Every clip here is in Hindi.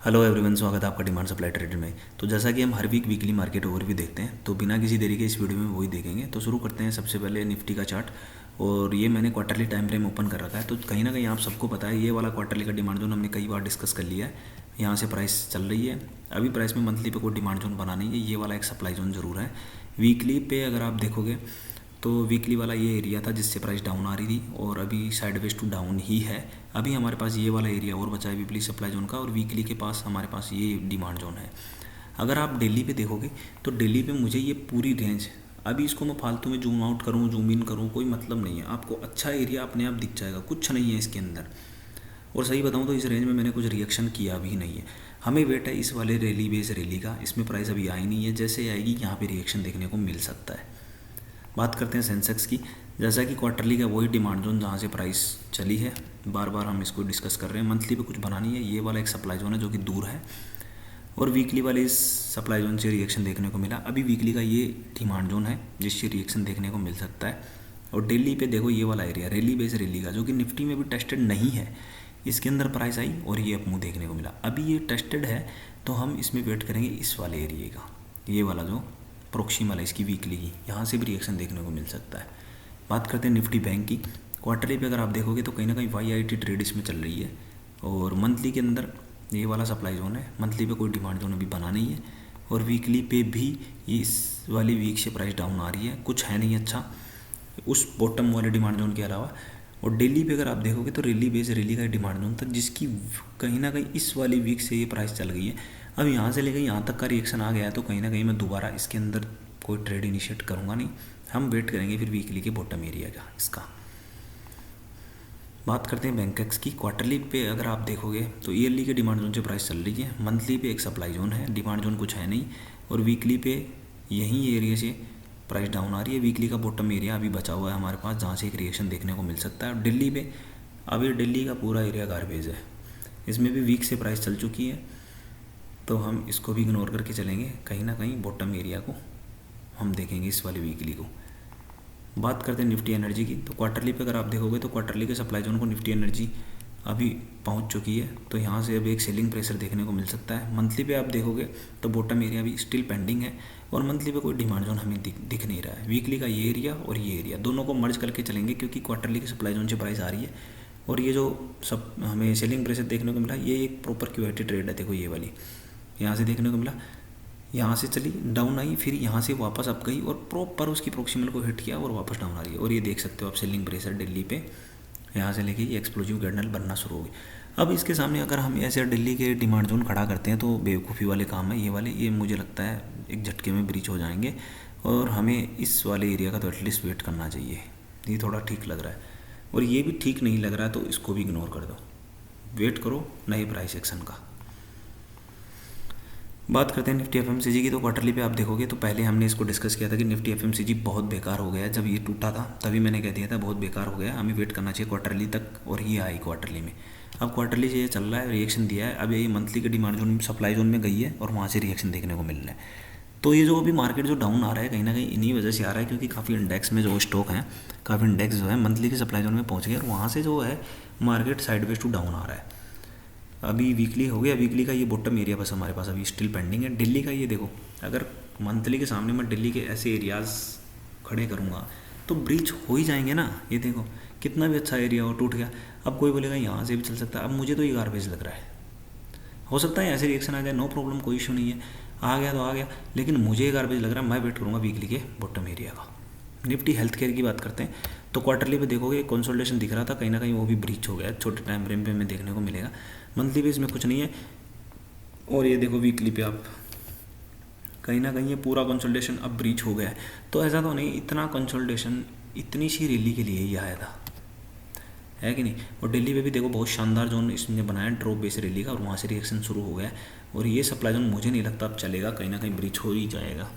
हेलो एवरीवन, स्वागत है आपका डिमांड सप्लाई ट्रेडर में। तो जैसा कि हम हर वीकली मार्केट ओवरव्यू देखते हैं, तो बिना किसी देरी के इस वीडियो में वही देखेंगे। तो शुरू करते हैं सबसे पहले निफ्टी का चार्ट। और ये मैंने क्वार्टरली टाइम फ्रेम ओपन कर रखा है। तो कहीं ना कहीं आप सबको पता है, ये वाला क्वार्टरली का डिमांड जोन हमने कई बार डिस्कस कर लिया है। यहाँ से प्राइस चल रही है। अभी प्राइस में मंथली पे कोई डिमांड जोन बना नहीं है, ये वाला एक सप्लाई जोन ज़रूर है। वीकली पे अगर आप देखोगे तो वीकली वाला ये एरिया था जिससे प्राइस डाउन आ रही थी, और अभी साइडवेज टू डाउन ही है। अभी हमारे पास ये वाला एरिया और बचा है वीकली सप्लाई जोन का, और वीकली के पास हमारे पास ये डिमांड जोन है। अगर आप डेली पे देखोगे तो डेली पे मुझे ये पूरी रेंज, अभी इसको मैं फालतू में जूम आउट करूँ जूम इन करूँ कोई मतलब नहीं है। आपको अच्छा एरिया अपने आप दिख जाएगा, कुछ नहीं है इसके अंदर। और सही बताऊँ तो इस रेंज में मैंने कुछ रिएक्शन किया भी नहीं है। हमें वेट है इस वाले रैली बेस रैली का। इसमें प्राइस अभी आई नहीं है, जैसे आएगी यहाँ पे रिएक्शन देखने को मिल सकता है। बात करते हैं सेंसेक्स की। जैसा कि क्वार्टरली का वही डिमांड जोन जहाँ से प्राइस चली है, बार बार हम इसको डिस्कस कर रहे हैं। मंथली पे कुछ बना नहीं है, ये वाला एक सप्लाई जोन है जो कि दूर है, और वीकली वाले इस सप्लाई जोन से रिएक्शन देखने को मिला। अभी वीकली का ये डिमांड जोन है जिससे रिएक्शन देखने को मिल सकता है। और डेली पे देखो ये वाला एरिया रैली बेस रैली का, जो कि निफ्टी में भी टेस्टेड नहीं है, इसके अंदर प्राइस आई और ये अपमूव देखने को मिला। अभी ये टेस्टेड है तो हम इसमें वेट करेंगे इस वाले एरिए का, ये वाला जो प्रोक्सीमल है इसकी वीकली की, यहाँ से भी रिएक्शन देखने को मिल सकता है। बात करते हैं निफ्टी बैंक की। क्वार्टरली पे अगर आप देखोगे तो कहीं ना कहीं YIT ट्रेड इसमें चल रही है, और मंथली के अंदर ये वाला सप्लाई जोन है। मंथली पे कोई डिमांड जोन अभी बना नहीं है, और वीकली पे भी इस वाली वीक से प्राइस डाउन आ रही है, कुछ है नहीं अच्छा उस बॉटम वाले डिमांड जोन के अलावा। और डेली पे अगर आप देखोगे तो रैली बेस रैली का डिमांड जोन था, जिसकी कहीं ना कहीं इस वाली वीक से ये प्राइस चल गई है। अब यहाँ से लेकर यहाँ तक का रिएक्शन आ गया है, तो कहीं ना कहीं मैं दोबारा इसके अंदर कोई ट्रेड इनिशिएट करूँगा नहीं। हम वेट करेंगे फिर वीकली के बॉटम एरिया का इसका। बात करते हैं बैंकेक्स की। क्वार्टरली पे अगर आप देखोगे तो ईयरली के डिमांड जोन से प्राइस चल रही है। मंथली पे एक सप्लाई जोन है, डिमांड जोन कुछ है नहीं, और वीकली पे यहीं एरिया से प्राइस डाउन आ रही है। वीकली का बॉटम एरिया अभी बचा हुआ है हमारे पास, जहाँ से एक रिएक्शन देखने को मिल सकता है। दिल्ली पे अभी दिल्ली का पूरा एरिया गार्बेज है, इसमें भी वीक से प्राइस चल चुकी है, तो हम इसको भी इग्नोर करके चलेंगे। कहीं ना कहीं बॉटम एरिया को हम देखेंगे इस वाली वीकली को। बात करते हैं निफ्टी एनर्जी की। तो क्वार्टरली पे अगर आप देखोगे तो क्वार्टरली के सप्लाई जोन को निफ्टी एनर्जी अभी पहुंच चुकी है, तो यहाँ से अभी एक सेलिंग प्रेशर देखने को मिल सकता है। मंथली पे आप देखोगे तो बॉटम एरिया भी स्टिल पेंडिंग है, और मंथली पे कोई डिमांड जोन हमें दिख नहीं रहा है। वीकली का ये एरिया और ये एरिया दोनों को मर्ज करके चलेंगे, क्योंकि क्वार्टरली के सप्लाई जोन से प्राइस आ रही है, और ये जो सब हमें सेलिंग प्रेशर देखने को मिला ये एक प्रॉपर क्यूआईटी ट्रेड है। देखो ये वाली यहाँ से देखने को मिला, यहाँ से चली डाउन आई, फिर यहाँ से वापस अप गई और प्रॉपर उसकी प्रोक्सीमल को हिट किया और वापस डाउन आ रही है। और ये देख सकते हो आप सेलिंग प्रेशर दिल्ली पे यहाँ से लेके ये एक्सप्लोजिव कैंडल बनना शुरू हो गई। अब इसके सामने अगर हम ऐसे दिल्ली के डिमांड जोन खड़ा करते हैं तो बेवकूफ़ी वाले काम है ये वाले। ये मुझे लगता है एक झटके में ब्रीच हो जाएंगे, और हमें इस वाले एरिया का तो एटलीस्ट वेट करना चाहिए। ये थोड़ा ठीक लग रहा है, और ये भी ठीक नहीं लग रहा है, तो इसको भी इग्नोर कर दो, वेट करो नए प्राइस एक्शन का। बात करते हैं निफ्टी एफएमसीजी की। तो क्वार्टरली पे आप देखोगे तो पहले हमने इसको डिस्कस किया था कि निफ्टी एफएमसीजी बहुत बेकार हो गया। जब ये टूटा था तभी मैंने कह दिया था बहुत बेकार हो गया, हमें वेट करना चाहिए क्वार्टरली तक, और ये आई क्वार्टरली में। अब क्वार्टरली से ये चल रहा है, रिएक्शन दिया है। अब ये मंथली के डिमांड जोन सप्लाई जोन में गई है, और वहाँ से रिएक्शन देखने को मिल रहा है। तो ये जो अभी मार्केट जो डाउन आ रहा है कहीं ना कहीं इन्हीं वजह से आ रहा है, क्योंकि काफ़ी इंडेक्स में जो स्टॉक हैं, काफ़ी इंडेक्स जो है मंथली के सप्लाई जोन में पहुँच गए, और वहाँ से जो है मार्केट साइडवेज टू डाउन आ रहा है। अभी वीकली हो गया, वीकली का ये बॉटम एरिया बस हमारे पास अभी स्टिल पेंडिंग है। दिल्ली का ये देखो, अगर मंथली के सामने मैं दिल्ली के ऐसे एरियाज़ खड़े करूँगा तो ब्रीच हो ही जाएंगे ना। ये देखो कितना भी अच्छा एरिया हो, टूट गया। अब कोई बोलेगा यहाँ से भी चल सकता है। अब मुझे तो ये गार्बेज लग रहा है, हो सकता है ऐसे रिएक्शन आ जाए, नो प्रॉब्लम, कोई इशू नहीं है, आ गया तो आ गया, लेकिन मुझे ये गार्बेज लग रहा है। मैं वेट करूँगा वीकली के बॉटम एरिया का। निफ्टी हेल्थ केयर की बात करते हैं तो क्वार्टरली पे देखोगे कंसोलिडेशन दिख रहा था, कहीं ना कहीं वो भी ब्रीच हो गया, छोटे टाइम फ्रेम पे हमें देखने को मिलेगा। मंथली बेस में कुछ नहीं है, और ये देखो वीकली पे आप कहीं ना कहीं ये पूरा कंसोलिडेशन अब ब्रीच हो गया है। तो ऐसा तो नहीं, इतना कंसोलिडेशन इतनी सी रैली के लिए ही आया था, है कि नहीं। और दिल्ली पे भी देखो बहुत शानदार जोन इसने बनाया ड्रॉप बेस रैली का, और वहाँ से रिएक्शन शुरू हो गया है। और ये सप्लाई जोन मुझे नहीं लगता अब चलेगा, कहीं ना कहीं ब्रीच हो ही जाएगा।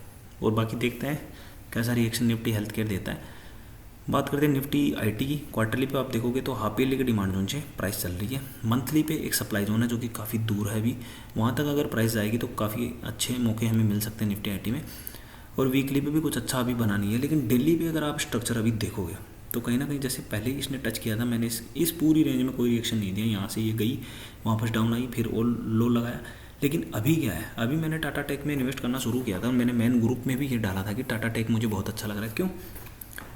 और बाकी देखते हैं कैसा रिएक्शन निफ्टी हेल्थ केयर देता है। बात करते हैं निफ्टी आईटी की। क्वार्टरली पे आप देखोगे तो हाफ ईयरली के डिमांड जोन से प्राइस चल रही है। मंथली पे एक सप्लाई जोन है जो कि काफ़ी दूर है अभी, वहाँ तक अगर प्राइस जाएगी तो काफ़ी अच्छे मौके हमें मिल सकते हैं निफ्टी आईटी में। और वीकली पे भी कुछ अच्छा अभी बना नहीं है, लेकिन डेली पे अगर आप स्ट्रक्चर अभी देखोगे तो कहीं ना कहीं जैसे पहले इसने टच किया था, मैंने इस पूरी रेंज में कोई रिएक्शन नहीं दिया, यहाँ से ये गई, वापस डाउन आई, फिर और लो लगाया। लेकिन अभी क्या है, अभी मैंने टाटा टेक में इन्वेस्ट करना शुरू किया था, मैंने मेन ग्रुप में भी ये डाला था कि टाटा टेक मुझे बहुत अच्छा लग रहा है। क्यों?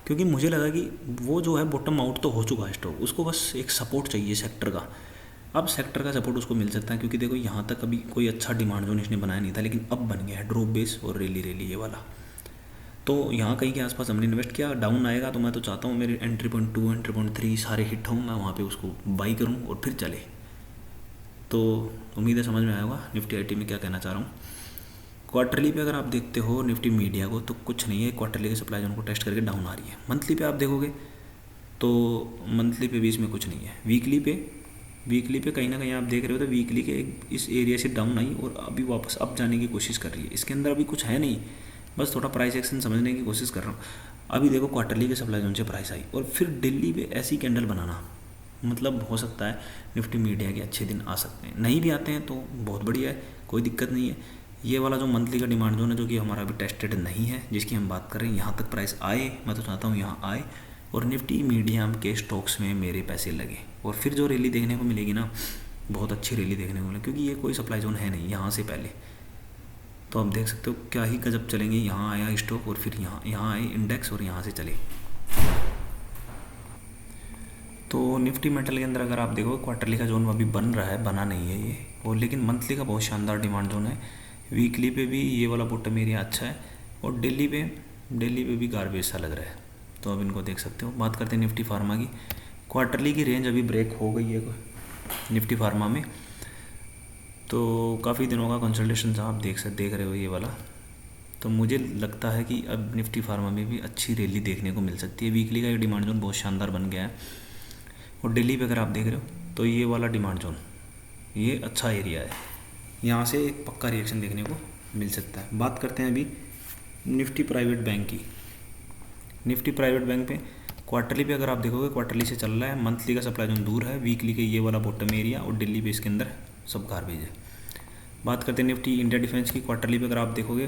क्योंकि मुझे लगा कि वो जो है बॉटम आउट तो हो चुका है स्टॉक, उसको बस एक सपोर्ट चाहिए सेक्टर का। अब सेक्टर का सपोर्ट उसको मिल सकता है, क्योंकि देखो यहाँ तक अभी कोई अच्छा डिमांड जोन इसने बनाया नहीं था, लेकिन अब बन गया है ड्रॉप बेस और रैली रैली ये वाला। तो यहाँ कहीं के आसपास हमने इन्वेस्ट किया, डाउन आएगा तो मैं तो चाहता हूँ मेरे एंट्री पॉइंट 2 एंट्री पॉइंट 3 सारे हिट हों, मैं वहाँ पे उसको बाई करूँ और फिर चले। तो उम्मीद है समझ में आया होगा निफ्टी आईटी में क्या कहना चाह रहा हूँ। क्वार्टरली पे अगर आप देखते हो निफ्टी मीडिया को, तो कुछ नहीं है, क्वार्टरली के सप्लाई जोन को टेस्ट करके डाउन आ रही है। मंथली पे आप देखोगे तो मंथली पे भी इसमें कुछ नहीं है। वीकली पे कहीं ना कहीं आप देख रहे हो तो वीकली के इस एरिया से डाउन आई और अभी वापस अप जाने की कोशिश कर रही है। इसके अंदर अभी कुछ है नहीं, बस थोड़ा प्राइस एक्शन समझने की कोशिश कर रहा हूँ। अभी देखो क्वार्टरली के सप्लाई जोन से प्राइस आई और फिर दिल्ली पे ऐसी कैंडल बनाना, मतलब हो सकता है निफ्टी मीडिया के अच्छे दिन आ सकते हैं। नहीं भी आते हैं तो बहुत बढ़िया है, कोई दिक्कत नहीं है। ये वाला जो मंथली का डिमांड जोन है, जो कि हमारा अभी टेस्टेड नहीं है, जिसकी हम बात कर रहे हैं, यहाँ तक प्राइस आए, मैं तो चाहता हूँ यहाँ आए और निफ्टी मीडियम के स्टॉक्स में मेरे पैसे लगे और फिर जो रैली देखने को मिलेगी ना, बहुत अच्छी रैली देखने को मिलेगी, क्योंकि ये कोई सप्लाई जोन है नहीं यहाँ से पहले। तो आप देख सकते हो क्या ही गजब चलेंगे। यहाँ आया स्टॉक और फिर यहाँ आए इंडेक्स और यहाँ से चले। तो निफ्टी मेटल के अंदर अगर आप देखो क्वार्टरली का जोन अभी बन रहा है, बना नहीं है ये, और लेकिन मंथली का बहुत शानदार डिमांड जोन है। वीकली पे भी ये वाला बॉटम एरिया अच्छा है और डेली पे भी गार्बेज सा लग रहा है। तो अब इनको देख सकते हो। बात करते हैं निफ्टी फार्मा की। क्वार्टरली की रेंज अभी ब्रेक हो गई है निफ्टी फार्मा में, तो काफ़ी दिनों का कंसल्टेशन था, आप देख रहे हो ये वाला। तो मुझे लगता है कि अब निफ्टी फार्मा में भी अच्छी रैली देखने को मिल सकती है। वीकली का ये डिमांड जोन बहुत शानदार बन गया है और दिल्ली पे अगर आप देख रहे हो तो ये वाला डिमांड जोन, ये अच्छा एरिया है, यहाँ से एक पक्का रिएक्शन देखने को मिल सकता है। बात करते हैं अभी निफ्टी प्राइवेट बैंक की। निफ्टी प्राइवेट बैंक पे क्वार्टरली पे अगर आप देखोगे क्वार्टरली से चल रहा है, मंथली का सप्लाई जोन दूर है, वीकली के ये वाला बॉटम एरिया और दिल्ली पे इसके अंदर सब गार्बेज है। बात करते हैं निफ्टी इंडिया डिफेंस की। क्वार्टरली पे अगर आप देखोगे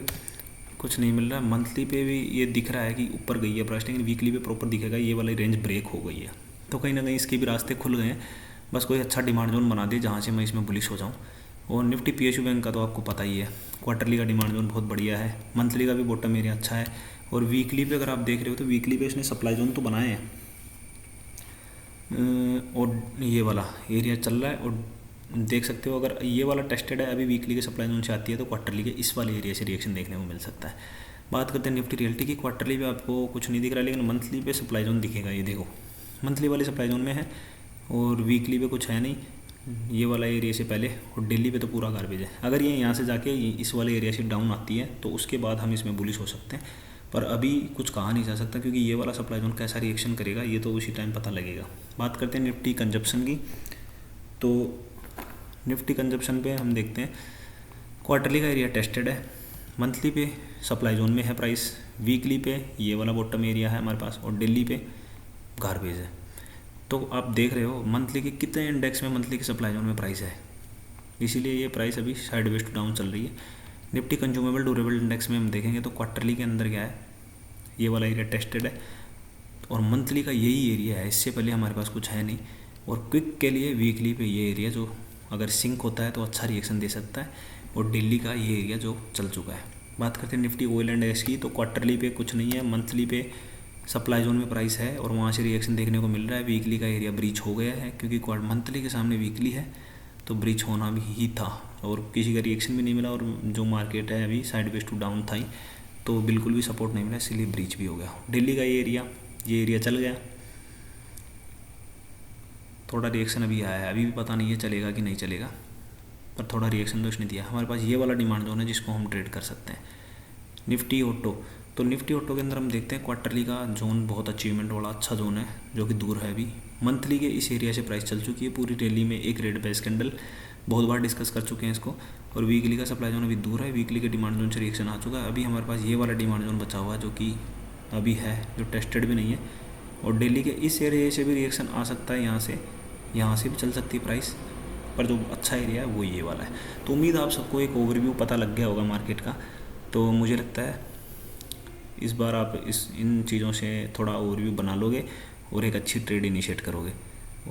कुछ नहीं मिल रहा, मंथली पे भी ये दिख रहा है कि ऊपर गई है प्राइस, लेकिन वीकली पे प्रॉपर दिखेगा ये वाली रेंज ब्रेक हो गई है। तो कहीं ना कहीं इसके भी रास्ते खुल गए हैं, बस कोई अच्छा डिमांड जोन बना दे जहाँ से मैं इसमें बुलिश हो जाऊँ। और निफ्टी पीएसयू बैंक का तो आपको पता ही है, क्वार्टरली का डिमांड जोन बहुत बढ़िया है, मंथली का भी बॉटम एरिया अच्छा है और वीकली पे अगर आप देख रहे हो तो वीकली पे इसने सप्लाई जोन तो बनाए हैं और ये वाला एरिया चल रहा है और देख सकते हो अगर ये वाला टेस्टेड है अभी वीकली के सप्लाई जोन से आती है तो क्वार्टरली के इस वाले एरिया से रिएक्शन देखने को मिल सकता है। बात करते हैं निफ्टी रियल्टी की। क्वार्टरली पे आपको कुछ नहीं दिख रहा, लेकिन मंथली पे सप्लाई जोन दिखेगा, ये देखो मंथली वाले सप्लाई जोन में है और वीकली पे कुछ है नहीं, ये वाला एरिया से पहले, और दिल्ली पे तो पूरा गार्बेज है। अगर ये यहाँ से जाके इस वाले एरिया से डाउन आती है तो उसके बाद हम इसमें बुलिश हो सकते हैं, पर अभी कुछ कहा नहीं जा सकता क्योंकि ये वाला सप्लाई जोन कैसा रिएक्शन करेगा ये तो उसी टाइम पता लगेगा। बात करते हैं निफ्टी कंजप्शन की। तो निफ्टी कंजप्शन पे हम देखते हैं क्वार्टरली का एरिया टेस्टेड है, मंथली पे सप्लाई जोन में है प्राइस, वीकली पे ये वाला बॉटम एरिया है हमारे पास और दिल्ली पे गार्बेज है। तो आप देख रहे हो मंथली के कितने इंडेक्स में मंथली के सप्लाई जोन में प्राइस है, इसीलिए ये प्राइस अभी साइडवेज टू डाउन चल रही है। निफ्टी कंज्यूमेबल ड्यूरेबल इंडेक्स में हम देखेंगे तो क्वार्टरली के अंदर क्या है, ये वाला एरिया टेस्टेड है और मंथली का यही एरिया है, इससे पहले हमारे पास कुछ है नहीं। और क्विक के लिए वीकली पे ये एरिया जो अगर सिंक होता है तो अच्छा रिएक्शन दे सकता है और दिल्ली का ये एरिया जो चल चुका है। बात करते हैं निफ्टी ऑयल एंड गैस की। तो क्वार्टरली पे कुछ नहीं है, मंथली पे सप्लाई जोन में प्राइस है और वहाँ से रिएक्शन देखने को मिल रहा है। वीकली का एरिया ब्रीच हो गया है क्योंकि मंथली के सामने वीकली है तो ब्रीच होना भी ही था और किसी का रिएक्शन भी नहीं मिला और जो मार्केट है अभी साइडवेज टू डाउन था ही, तो बिल्कुल भी सपोर्ट नहीं मिला, इसीलिए ब्रीच भी हो गया। दिल्ली का ये एरिया चल गया, थोड़ा रिएक्शन अभी आया है, अभी भी पता नहीं है चलेगा कि नहीं चलेगा, पर थोड़ा रिएक्शन तो इसने दिया। हमारे पास ये वाला डिमांड जोन है जिसको हम ट्रेड कर सकते हैं। निफ्टी ऑटो, तो निफ्टी ऑटो के अंदर हम देखते हैं क्वार्टरली का जोन बहुत अचीवमेंट वाला अच्छा जोन है जो कि दूर है अभी। मंथली के इस एरिया से प्राइस चल चुकी है पूरी रैली में, एक रेड बेस कैंडल, बहुत बार डिस्कस कर चुके हैं इसको। और वीकली का सप्लाई जोन अभी दूर है, वीकली के डिमांड जोन से रिएक्शन आ चुका है। अभी हमारे पास ये वाला डिमांड जोन बचा हुआ है जो कि अभी है, जो टेस्टेड भी नहीं है। और डेली के इस एरिया से भी रिएक्शन आ सकता है, यहाँ से भी चल सकती है प्राइस, पर जो अच्छा एरिया है वो ये वाला है। तो उम्मीद आप सबको एक ओवरव्यू पता लग गया होगा मार्केट का। तो मुझे लगता है इस बार आप इन चीज़ों से थोड़ा ओवरव्यू बना लोगे और एक अच्छी ट्रेड इनिशिएट करोगे।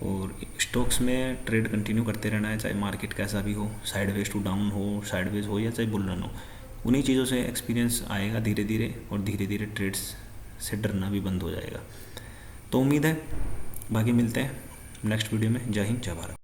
और स्टॉक्स में ट्रेड कंटिन्यू करते रहना है, चाहे मार्केट कैसा भी हो, साइडवेज टू डाउन हो, साइडवेज हो या चाहे बुल रन हो। उन्हीं चीज़ों से एक्सपीरियंस आएगा धीरे धीरे, और धीरे धीरे ट्रेड्स से डरना भी बंद हो जाएगा। तो उम्मीद है बाकी मिलते हैं नेक्स्ट वीडियो में। जय हिंद, जय भारत।